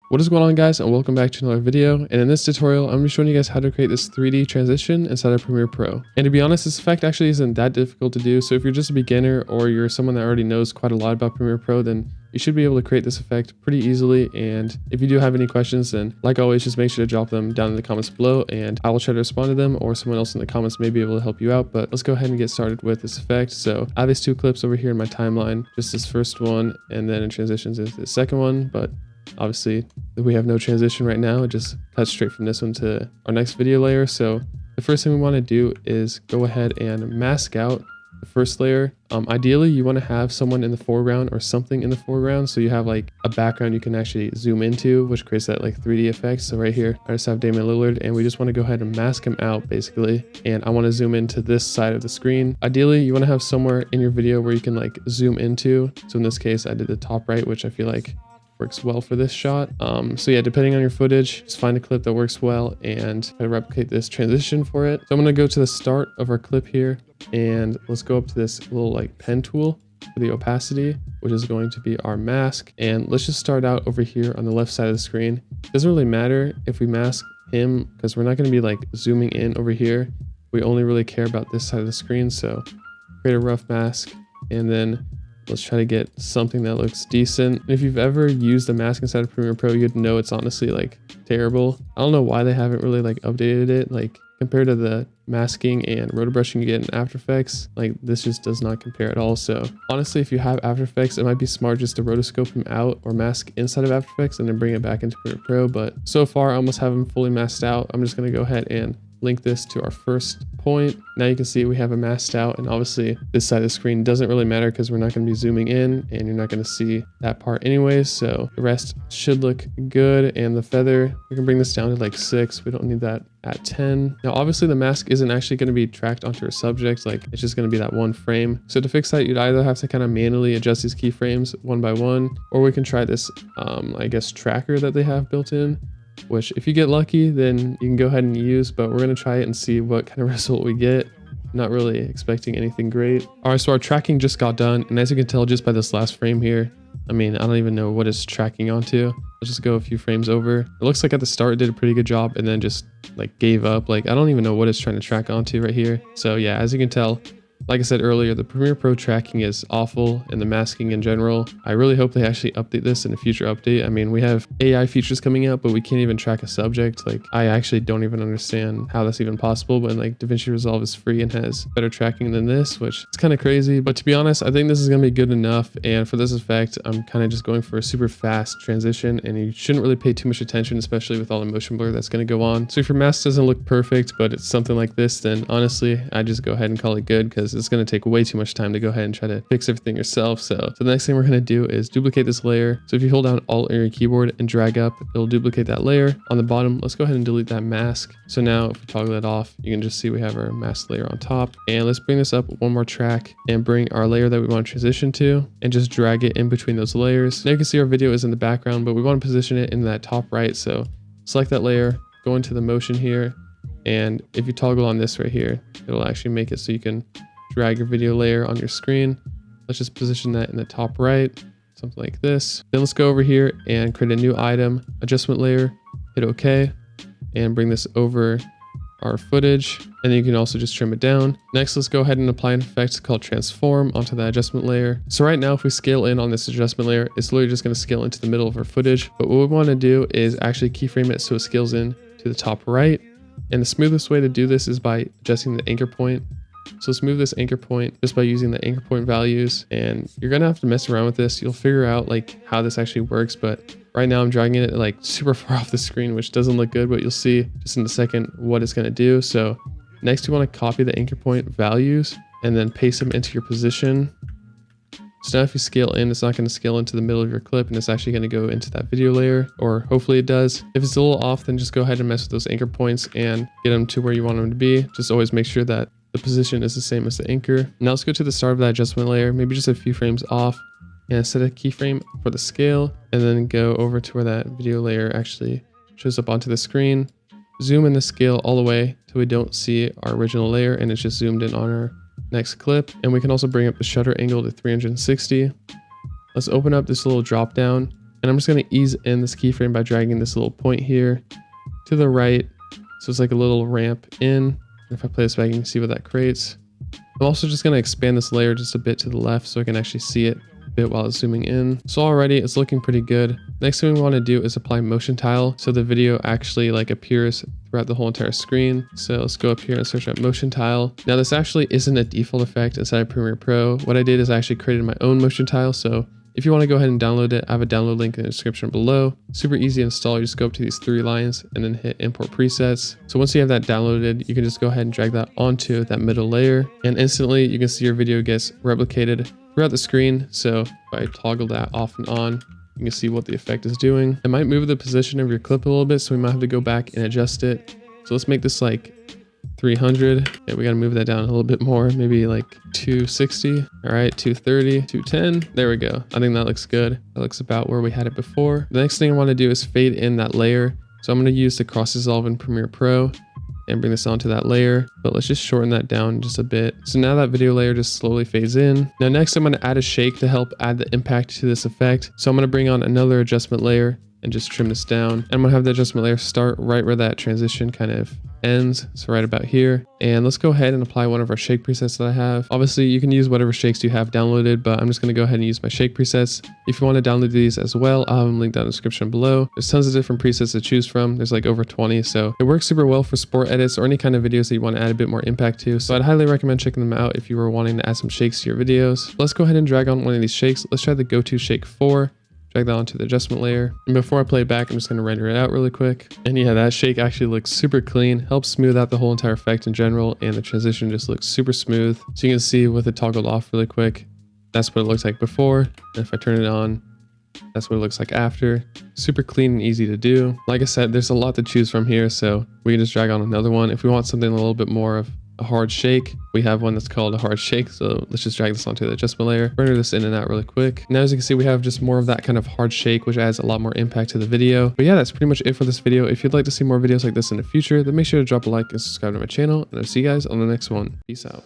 What is going on, guys, and welcome back to another video. And in this tutorial, I'm going to be showing you guys how to create this 3D transition inside of Premiere Pro. And to be honest, this effect actually isn't that difficult to do. So if you're just a beginner or you're someone that already knows quite a lot about Premiere Pro, then you should be able to create this effect pretty easily. And if you do have any questions, then like always, just make sure to drop them down in the comments below and I will try to respond to them, or someone else in the comments may be able to help you out. But let's go ahead and get started with this effect. So I have these two clips over here in my timeline, just this first one, and then it transitions into the second one. But obviously we have no transition right now. It just cuts straight from this one to our next video layer. So the first thing we want to do is go ahead and mask out the first layer. Ideally you want to have someone in the foreground or something in the foreground, so you have like a background you can actually zoom into, which creates that like 3D effect. So right here I just have Damian Lillard, and we just want to go ahead and mask him out basically, and I want to zoom into this side of the screen. Ideally you want to have somewhere in your video where you can like zoom into. So in this case I did the top right, which I feel like works well for this shot. So yeah, depending on your footage, just find a clip that works well and try to replicate this transition for it. So I'm going to go to the start of our clip here, and let's go up to this little like pen tool for the opacity, which is going to be our mask. And let's just start out over here on the left side of the screen. It doesn't really matter if we mask him because we're not going to be like zooming in over here. We only really care about this side of the screen. So create a rough mask, and then let's try to get something that looks decent. And if you've ever used the mask inside of Premiere Pro, you'd know it's honestly like terrible. I don't know why they haven't really like updated it. Like compared to the masking and roto brushing you get in After Effects, like this just does not compare at all. So honestly, if you have After Effects, it might be smart just to rotoscope him out or mask inside of After Effects and then bring it back into Premiere Pro. But so far I almost have him fully masked out. I'm just going to go ahead and link this to our first point. Now you can see we have it masked out, and obviously this side of the screen doesn't really matter because we're not going to be zooming in and you're not going to see that part anyways. So the rest should look good. And the feather, we can bring this down to like 6. We don't need that at 10. Now obviously the mask isn't actually going to be tracked onto a subject, like it's just going to be that one frame. So to fix that, you'd either have to kind of manually adjust these keyframes one by one, or we can try this I guess tracker that they have built in, which if you get lucky then you can go ahead and use, but we're going to try it and see what kind of result we get. Not really expecting anything great. All right, so our tracking just got done, and as you can tell just by this last frame here, I mean, I don't even know what it's tracking onto. Let's just go a few frames over. It looks like at the start it did a pretty good job and then just like gave up. Like I don't even know what it's trying to track onto right here. So yeah, as you can tell, like I said earlier, the Premiere Pro tracking is awful, and the masking in general. I really hope they actually update this in a future update. I mean, we have AI features coming out, but we can't even track a subject. Like, I actually don't even understand how that's even possible, but like DaVinci Resolve is free and has better tracking than this, which is kind of crazy. But to be honest, I think this is going to be good enough. And for this effect, I'm kind of just going for a super fast transition, and you shouldn't really pay too much attention, especially with all the motion blur that's going to go on. So if your mask doesn't look perfect, but it's something like this, then honestly, I just go ahead and call it good, because it's going to take way too much time to go ahead and try to fix everything yourself. So the next thing we're going to do is duplicate this layer. So if you hold down Alt on your keyboard and drag up, it'll duplicate that layer. On the bottom, let's go ahead and delete that mask. So now if we toggle that off, you can just see we have our mask layer on top. And let's bring this up one more track and bring our layer that we want to transition to and just drag it in between those layers. Now you can see our video is in the background, but we want to position it in that top right. So select that layer, go into the motion here, and if you toggle on this right here, it'll actually make it so you can drag your video layer on your screen. Let's just position that in the top right, something like this. Then let's go over here and create a new item, adjustment layer, hit OK, and bring this over our footage. And then you can also just trim it down. Next, let's go ahead and apply an effect called transform onto that adjustment layer. So right now, if we scale in on this adjustment layer, it's literally just going to scale into the middle of our footage. But what we want to do is actually keyframe it so it scales in to the top right. And the smoothest way to do this is by adjusting the anchor point. So let's move this anchor point just by using the anchor point values, and you're gonna have to mess around with this. You'll figure out like how this actually works, but right now I'm dragging it like super far off the screen, which doesn't look good, but you'll see just in a second what it's gonna do. So next you want to copy the anchor point values and then paste them into your position. So now if you scale in, it's not going to scale into the middle of your clip, and it's actually going to go into that video layer, or hopefully it does. If it's a little off, then just go ahead and mess with those anchor points and get them to where you want them to be. Just always make sure that the position is the same as the anchor. Now let's go to the start of that adjustment layer, maybe just a few frames off, and set a keyframe for the scale, and then go over to where that video layer actually shows up onto the screen. Zoom in the scale all the way till we don't see our original layer and it's just zoomed in on our next clip. And we can also bring up the shutter angle to 360. Let's open up this little drop down And I'm just going to ease in this keyframe by dragging this little point here to the right. So it's like a little ramp in. If I play this back, you can see what that creates. I'm also just going to expand this layer just a bit to the left so I can actually see it a bit while it's zooming in. So already it's looking pretty good. Next thing we want to do is apply motion tile so the video actually like appears throughout the whole entire screen. So let's go up here and search up motion tile. Now this actually isn't a default effect inside of Premiere Pro. What I did is I actually created my own motion tile. So if you want to go ahead and download it, I have a download link in the description below. Super easy to install. You just go up to these 3 lines and then hit import presets. So once you have that downloaded, you can just go ahead and drag that onto that middle layer, and instantly you can see your video gets replicated throughout the screen. So if I toggle that off and on, you can see what the effect is doing. It might move the position of your clip a little bit, so we might have to go back and adjust it. So let's make this like 300. Yeah, we got to move that down a little bit more, maybe like 260. All right, 230, 210. There we go. I think that looks good. That looks about where we had it before. The next thing I want to do is fade in that layer. So I'm going to use the cross dissolve in Premiere Pro and bring this onto that layer, but let's just shorten that down just a bit. So now that video layer just slowly fades in. Now next I'm going to add a shake to help add the impact to this effect. So I'm going to bring on another adjustment layer and just trim this down. And I'm going to have the adjustment layer start right where that transition kind of ends, so right about here. And let's go ahead and apply one of our shake presets that I have. Obviously you can use whatever shakes you have downloaded, but I'm just going to go ahead and use my shake presets. If you want to download these as well, I'll have them linked down in the description below. There's tons of different presets to choose from. There's like over 20, so it works super well for sport edits or any kind of videos that you want to add a bit more impact to. So I'd highly recommend checking them out if you were wanting to add some shakes to your videos. Let's go ahead and drag on one of these shakes. Let's try the go-to shake 4. Drag that onto the adjustment layer. And before I play it back, I'm just going to render it out really quick. And yeah, that shake actually looks super clean, helps smooth out the whole entire effect in general, and the transition just looks super smooth. So you can see with it toggled off really quick, that's what it looks like before. And if I turn it on, that's what it looks like after. Super clean and easy to do. Like I said, there's a lot to choose from here, so we can just drag on another one. If we want something a little bit more of a hard shake, we have one that's called a hard shake. So let's just drag this onto the adjustment layer, render this in and out really quick. Now as you can see, we have just more of that kind of hard shake, which adds a lot more impact to the video. But yeah, that's pretty much it for this video. If you'd like to see more videos like this in the future, then make sure to drop a like and subscribe to my channel, and I'll see you guys on the next one. Peace out.